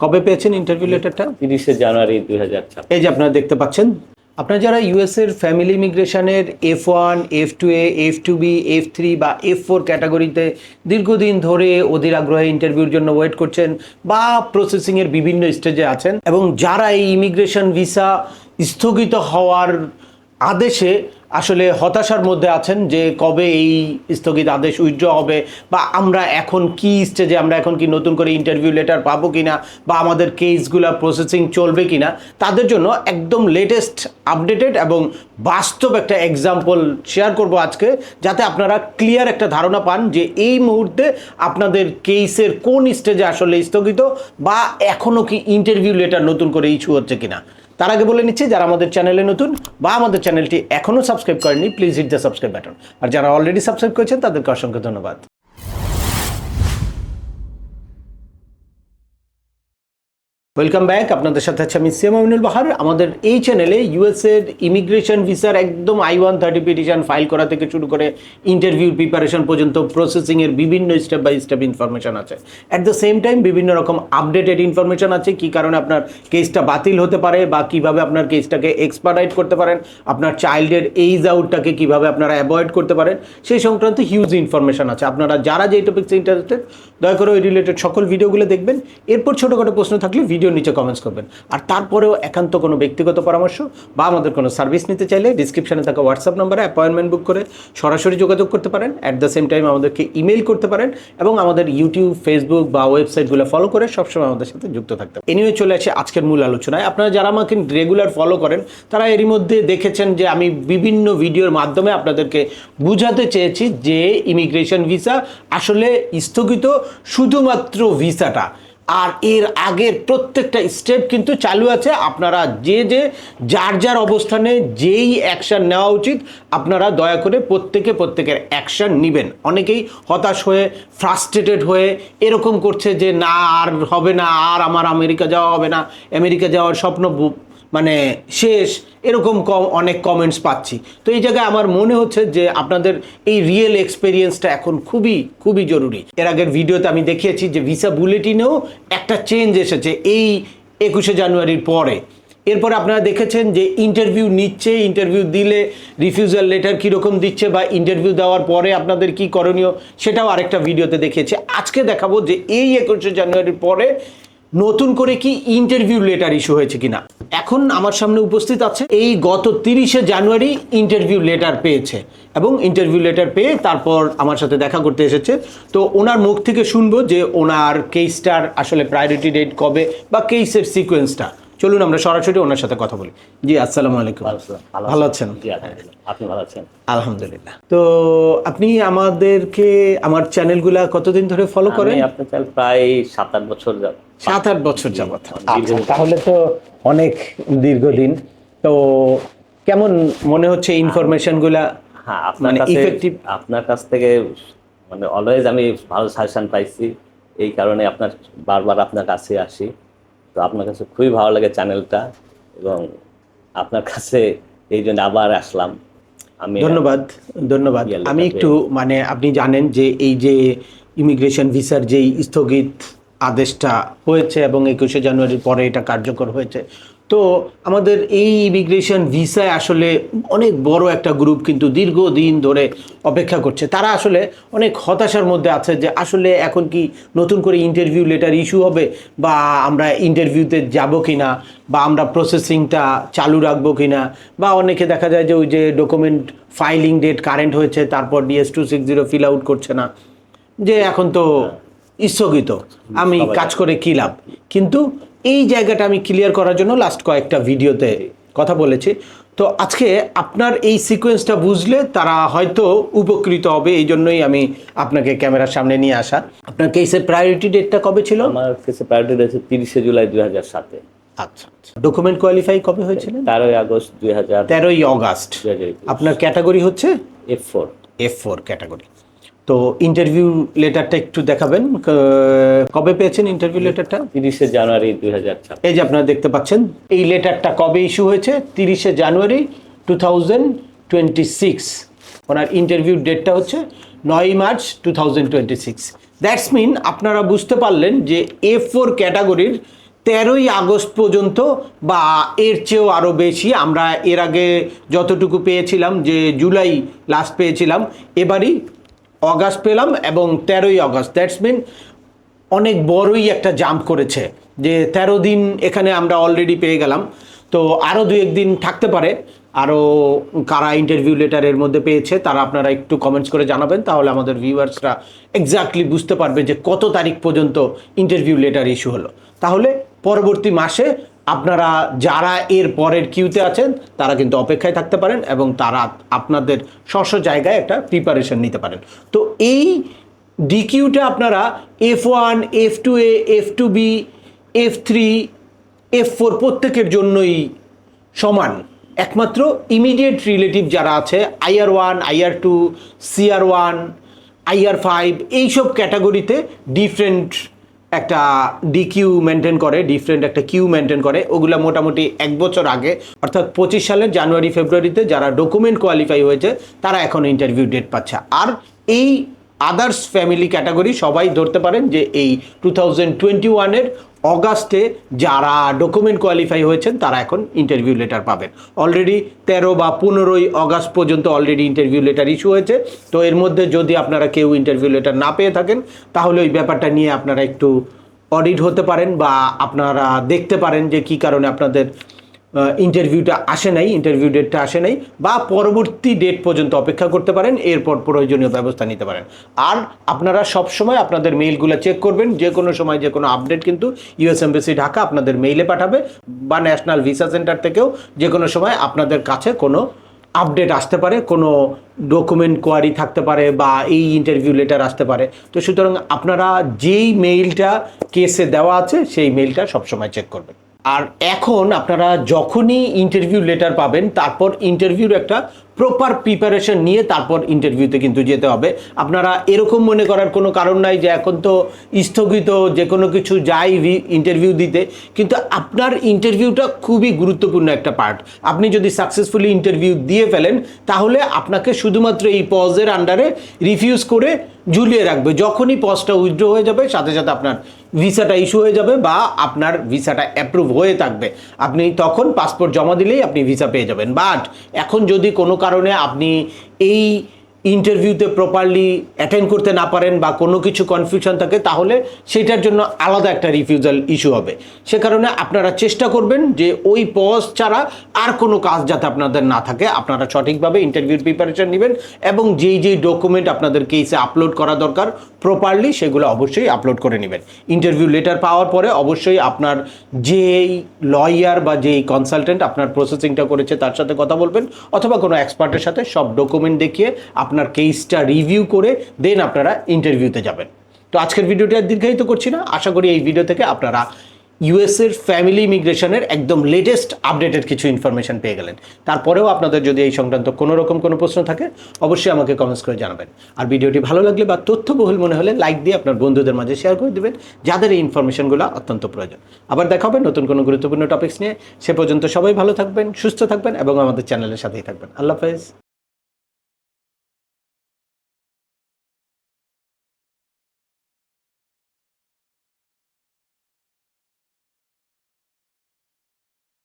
কবে পেয়েছেন ইন্টারভিউ লেটারটা? 30শে জানুয়ারি 2026। এই যে আপনারা দেখতে পাচ্ছেন, আপনারা যারা ইউএস এর ফ্যামিলি ইমিগ্রেশনের F1, F2A, F2B, F3 বা F4 ক্যাটাগরিতে দীর্ঘদিন ধরে অধীর আগ্রহে ইন্টারভিউর জন্য ওয়েট করছেন বা প্রসেসিংয়ের বিভিন্ন স্টেজে আছেন, এবং যারা এই ইমিগ্রেশন ভিসা স্থগিত হওয়ার আদেশে আসলে হতাশার মধ্যে আছেন যে কবে এই স্থগিত আদেশ উইথড্র হবে, বা আমরা এখন কি স্টেজে, আমরা এখন কি নতুন করে ইন্টারভিউ লেটার পাবো কিনা, বা আমাদের কেসগুলো প্রসেসিং চলবে কিনা, তাদের জন্য একদম লেটেস্ট আপডেটেড এবং বাস্তব একটা এক্সাম্পল শেয়ার করব আজকে, যাতে আপনারা ক্লিয়ার একটা ধারণা পান যে এই মুহূর্তে আপনাদের কেসের কোন স্টেজে আসলে স্থগিত, বা এখনও কি ইন্টারভিউ লেটার নতুন করে ইস্যু হচ্ছে কিনা। তার আগে বলে নিচ্ছি, যারা আমাদের চ্যানেলে নতুন বা আমাদের চ্যানেলটি এখনও সাবস্ক্রাইব করেননি, please hit the subscribe button. আর যারা অলরেডি সাবস্ক্রাইব করেছেন তাদেরকে অসংখ্য ধন্যবাদ। ওয়েলকাম ব্যাক, আপনাদের সাথে আছে আমি সিএম আমিনুল বাহার। আমাদের এই চ্যানেলে ইউএসএর ইমিগ্রেশন ভিসার একদম I-130 পিটিশন ফাইল করা থেকে শুরু করে ইন্টারভিউ প্রিপারেশন পর্যন্ত প্রসেসিংয়ের বিভিন্ন স্টেপ বাই স্টেপ ইনফরমেশন আছে। অ্যাট দ্য সেম টাইম বিভিন্ন রকম আপডেটেড ইনফরমেশন আছে, কী কারণে আপনার কেসটা বাতিল হতে পারে বা কীভাবে আপনার কেসটাকে এক্সপার্টাইট করতে পারেন, আপনার চাইল্ডের এইজ আউটটাকে কীভাবে আপনারা অ্যাভয়েড করতে পারেন, সেই সংক্রান্ত হিউজ ইনফরমেশন আছে। আপনারা যারা যেই টপিক্সে ইন্টারেস্টেড, দয়া করে ওই রিলেটেড সকল ভিডিওগুলো দেখবেন। এরপর ছোটোখাটো প্রশ্ন থাকলে ভিডিও নিচে কমেন্টস করবেন। আর তারপরেও একান্ত কোনো ব্যক্তিগত পরামর্শ বা আমাদের কোনো সার্ভিস নিতে চাইলে ডিসক্রিপশনে থাকা হোয়াটসঅ্যাপ নাম্বারে অ্যাপয়েন্টমেন্ট বুক করে সরাসরি যোগাযোগ করতে পারেন। অ্যাট দ্য সেম টাইম আমাদেরকে ইমেল করতে পারেন, এবং আমাদের ইউটিউব, ফেসবুক বা ওয়েবসাইটগুলো ফলো করে সবসময় আমাদের সাথে যুক্ত থাকতে পারেন। এনিওয়ে চলে আসে আজকের মূল আলোচনায়। আপনারা যারা আমাকে রেগুলার ফলো করেন তারা এরই মধ্যে দেখেছেন যে আমি বিভিন্ন ভিডিওর মাধ্যমে আপনাদেরকে বুঝাতে চেয়েছি যে ইমিগ্রেশন ভিসা আসলে স্থগিত শুধুমাত্র ভিসাটা, আর এর আগের প্রত্যেকটা স্টেপ কিন্তু চালু আছে। আপনারা যার যার অবস্থানে যেই অ্যাকশান নেওয়া উচিত আপনারা দয়া করে প্রত্যেকের অ্যাকশান নেবেন। অনেকেই হতাশ হয়ে, ফ্রাস্ট্রেটেড হয়ে এরকম করছে যে না আর হবে না, আর আমার আমেরিকা যাওয়া হবে না, আমেরিকা যাওয়ার স্বপ্ন মানে শেষ, এরকম অনেক কমেন্টস পাচ্ছি। তো এই জায়গায় আমার মনে হচ্ছে যে আপনাদের এই রিয়েল এক্সপেরিয়েন্সটা এখন খুবই জরুরি। এর আগের ভিডিওতে আমি দেখিয়েছি যে ভিসা বুলেটিনেও একটা চেঞ্জ এসেছে এই 21শে জানুয়ারির পরে। এরপর আপনারা দেখেছেন যে ইন্টারভিউ নিচ্ছে, ইন্টারভিউ দিলে রিফিউজাল লেটার কীরকম দিচ্ছে, বা ইন্টারভিউ দেওয়ার পরে আপনাদের কি করণীয় সেটাও আরেকটা ভিডিওতে দেখিয়েছি। আজকে দেখাবো যে এই 21শে জানুয়ারির পরে নতুন করে কি ইন্টারভিউ লেটার ইস্যু হয়েছে কিনা। এখন আমার সামনে উপস্থিত আছে এই গত 30শে জানুয়ারি ইন্টারভিউ লেটার পেয়েছে, এবং ইন্টারভিউ লেটার পেয়ে তারপর আমার সাথে দেখা করতে এসেছে। তো ওনার মুখ থেকে শুনবো যে ওনার কেসটার আসলে প্রায়োরিটি ডেট কবে বা কেসের সিকোয়েন্সটা। চলুন আমরা সরাসরি ওনার সাথে কথা বলি। জি, আসসালামু আলাইকুম। ভালো আছেন? আপনি ভালো আছেন? আলহামদুলিল্লাহ। তো আপনি আমাদেরকে, আমার চ্যানেলগুলা কতদিন ধরে ফলো করেন? আপনার চ্যানেল প্রায় 7-8 বছর যাবত। 7-8 বছর যাবত। আচ্ছা, তাহলে তো অনেক দীর্ঘদিন। তো কেমন মনে হচ্ছে ইনফরমেশনগুলা? হ্যাঁ, আপনার কাছ থেকে মানে অলওয়েজ আমি ভালো সাজেশন পাইছি, এই কারণে বারবার আপনার কাছে আসি। তো আপনার কাছে খুবই ভালো লাগে চ্যানেলটা, এবং আপনার কাছে এই জন্য আবার আসলাম। ধন্যবাদ। আমি একটু মানে আপনি জানেন যে এই যে ইমিগ্রেশন ভিসার যেই স্থগিত আদেশটা হয়েছে এবং 21শে জানুয়ারির পরে এটা কার্যকর হয়েছে, তো আমাদের এই ইমিগ্রেশন ভিসায় আসলে অনেক বড় একটা গ্রুপ কিন্তু দীর্ঘদিন ধরে অপেক্ষা করছে। তারা আসলে অনেক হতাশার মধ্যে আছে যে আসলে এখন কি নতুন করে ইন্টারভিউ লেটার ইস্যু হবে, বা আমরা ইন্টারভিউতে যাব কি না, বা আমরা প্রসেসিংটা চালু রাখবো কি না, বা অনেকে দেখা যায় যে ওই যে ডকুমেন্ট ফাইলিং ডেট কারেন্ট হয়েছে তারপর DS-260 ফিল আউট করছে না, যে এখন তো স্থগিত, আমি কাজ করে কী লাভ। কিন্তু এই জায়গাটা আমি ক্লিয়ার করার জন্য লাস্ট কয়েকটা ভিডিওতে কথা বলেছি। তো আজকে আপনার এই সিকোয়েন্সটা বুঝলে তারা হয়তো উপকৃত হবে, এই জন্যই আমি আপনাকে ক্যামেরার সামনে নিয়ে আসা। আপনার কেসের প্রায়োরিটি ডেটটা কবে ছিল? আমার কেসের প্রায়োরিটি ডেট 30শে জুলাই 2007-এ। আচ্ছা, ডকুমেন্ট কোয়ালিফাই কবে হয়েছিল? 13ই আগস্ট 13ই অগাস্ট। আপনার ক্যাটাগরি হচ্ছে F4 ক্যাটাগরি। তো ইন্টারভিউ লেটারটা একটু দেখাবেন, কবে পেয়েছেন ইন্টারভিউ লেটারটা? 30শে জানুয়ারি 2006। এই যে আপনারা দেখতে পাচ্ছেন এই লেটারটা কবে ইস্যু হয়েছে, 30শে জানুয়ারি 2026। ওনার ইন্টারভিউ ডেটটা হচ্ছে 9ই মার্চ 2026। দ্যাটস মিন আপনারা বুঝতে পারলেন যে F4 ক্যাটাগরির 13ই আগস্ট পর্যন্ত বা এর চেয়েও আরও বেশি। আমরা এর আগে যতটুকু পেয়েছিলাম যে জুলাই লাস্ট পেয়েছিলাম, এবারই অগাস্ট পেলাম এবং 13ই আগস্ট। দ্যাটস মিন অনেক বড়ই একটা জাম্প করেছে যে 13 দিন এখানে আমরা অলরেডি পেয়ে গেলাম। তো আরও 2-1 দিন থাকতে পারে। আরও কারা ইন্টারভিউ লেটারের মধ্যে পেয়েছে তারা আপনারা একটু কমেন্টস করে জানাবেন, তাহলে আমাদের ভিউয়ার্সরা এক্স্যাক্টলি বুঝতে পারবে যে কত তারিখ পর্যন্ত ইন্টারভিউ লেটার ইস্যু হলো। তাহলে পরবর্তী মাসে আপনারা যারা এর পরের কিউতে আছেন তারা কিন্তু অপেক্ষায় থাকতে পারেন এবং তারা আপনাদের স্ব জায়গায় একটা প্রিপারেশন নিতে পারেন। তো এই ডিকিউটা আপনারা F1, F2A, F2B, F3, F4 প্রত্যেকের জন্যই সমান। একমাত্র ইমিডিয়েট রিলেটিভ যারা আছে IR1, IR2, CR1, IR5 এইসব ক্যাটাগরিতে ডিফারেন্ট একটা ডিকিউ মেনটেন করে, ডিফারেন্ট একটা কিউ মেনটেন করে। ওগুলা মোটামুটি 1 বছর আগে অর্থাৎ 25 সালের জানুয়ারি ফেব্রুয়ারিতে যারা ডকুমেন্ট কোয়ালিফাই হয়েছে তারা এখন ইন্টারভিউ ডেট পাচ্ছে। আর এই আদার্স ফ্যামিলি ক্যাটাগরি সবাই ধরতে পারেন যে এই 2021-এর অগাস্টে যারা ডকুমেন্ট কোয়ালিফাই হয়েছেন তারা এখন ইন্টারভিউ লেটার পাবেন। অলরেডি 13 বা 15ই আগস্ট পর্যন্ত অলরেডি ইন্টারভিউ লেটার ইস্যু হয়েছে। তো এর মধ্যে যদি আপনারা কেউ ইন্টারভিউ লেটার না পেয়ে থাকেন তাহলে ওই ব্যাপারটা নিয়ে আপনারা একটু অডিট হতে পারেন বা আপনারা দেখতে পারেন যে কী কারণে আপনাদের ইন্টারভিউটা আসে নাই, ইন্টারভিউ ডেটটা আসে নাই, বা পরবর্তী ডেট পর্যন্ত অপেক্ষা করতে পারেন, এরপর প্রয়োজনীয় ব্যবস্থা নিতে পারেন। আর আপনারা সবসময় আপনাদের মেইলগুলো চেক করবেন, যে কোনো সময় যে কোনো আপডেট কিন্তু ইউএস এমবাসি ঢাকা আপনাদের মেইলে পাঠাবে বা ন্যাশনাল ভিসা সেন্টার থেকেও যে কোনো সময় আপনাদের কাছে কোনো আপডেট আসতে পারে, কোনো ডকুমেন্ট কোয়ারি থাকতে পারে বা এই ইন্টারভিউ লেটার আসতে পারে। তো সুতরাং আপনারা যেই মেইলটা কেসে দেওয়া আছে সেই মেইলটা সবসময় চেক করবেন। আর এখন আপনারা যখনই ইন্টারভিউ লেটার পাবেন তারপর ইন্টারভিউর একটা প্রপার প্রিপারেশন নিয়ে তারপর ইন্টারভিউতে কিন্তু যেতে হবে। আপনারা এরকম মনে করার কোনো কারণ নাই যে এখন তো স্থগিত, যে কোনো কিছু যাই ইন্টারভিউ দিতে, কিন্তু আপনার ইন্টারভিউটা খুবই গুরুত্বপূর্ণ একটা পার্ট। আপনি যদি সাকসেসফুলি ইন্টারভিউ দিয়ে ফেলেন তাহলে আপনাকে শুধুমাত্র এই পজের আন্ডারে রিফিউজ করে ঝুলিয়ে রাখবে। যখনই পজটা উইথড্র হয়ে যাবে সাথে সাথে আপনার ভিসাটা ইস্যু হয়ে যাবে বা আপনার ভিসাটা অ্যাপ্রুভ হয়ে থাকবে, আপনি তখন পাসপোর্ট জমা দিলেই আপনি ভিসা পেয়ে যাবেন। বাট এখন যদি কোনো কারণে আপনি এই ইন্টারভিউতে প্রপারলি অ্যাটেন্ড করতে না পারেন বা কোনো কিছু কনফিউশন থাকে তাহলে সেটার জন্য আলাদা একটা রিফিউজাল ইস্যু হবে। সে কারণে আপনারা চেষ্টা করবেন যে ওই পজ ছাড়া আর কোনো কাজ যাতে আপনাদের না থাকে। আপনারা সঠিকভাবে ইন্টারভিউর প্রিপারেশন নেবেন এবং যেই যেই ডকুমেন্ট আপনাদের কেসে আপলোড করা দরকার প্রপারলি সেগুলো অবশ্যই আপলোড করে নেবেন। ইন্টারভিউ লেটার পাওয়ার পরে অবশ্যই আপনার যেই লয়ার বা যেই কনসালটেন্ট আপনার প্রসেসিংটা করেছে তার সাথে কথা বলবেন অথবা কোনো এক্সপার্টের সাথে সব ডকুমেন্ট দেখিয়ে আপনার কেসটা রিভিউ করে দেন আপনারা ইন্টারভিউতে যাবেন। তো আজকের ভিডিওটি আর দীর্ঘায়িত করছি না, আশা করি এই ভিডিও থেকে আপনারা ইউএসের ফ্যামিলি ইমিগ্রেশনের একদম লেটেস্ট আপডেটেড কিছু ইনফরমেশন পেয়ে গেলেন। তারপরেও আপনাদের যদি এই সংক্রান্ত কোনো রকম কোনো প্রশ্ন থাকে অবশ্যই আমাকে কমেন্টস করে জানাবেন। আর ভিডিওটি ভালো লাগলে বা তথ্যবহুল মনে হলে লাইক দিয়ে আপনার বন্ধুদের মাঝে শেয়ার করে দেবেন যাদের এই ইনফরমেশনগুলো অত্যন্ত প্রয়োজন। আবার দেখা হবে নতুন কোনো গুরুত্বপূর্ণ টপিকস নিয়ে। সে পর্যন্ত সবাই ভালো থাকবেন, সুস্থ থাকবেন এবং আমাদের চ্যানেলের সাথেই থাকবেন। আল্লাহ হাফেজ।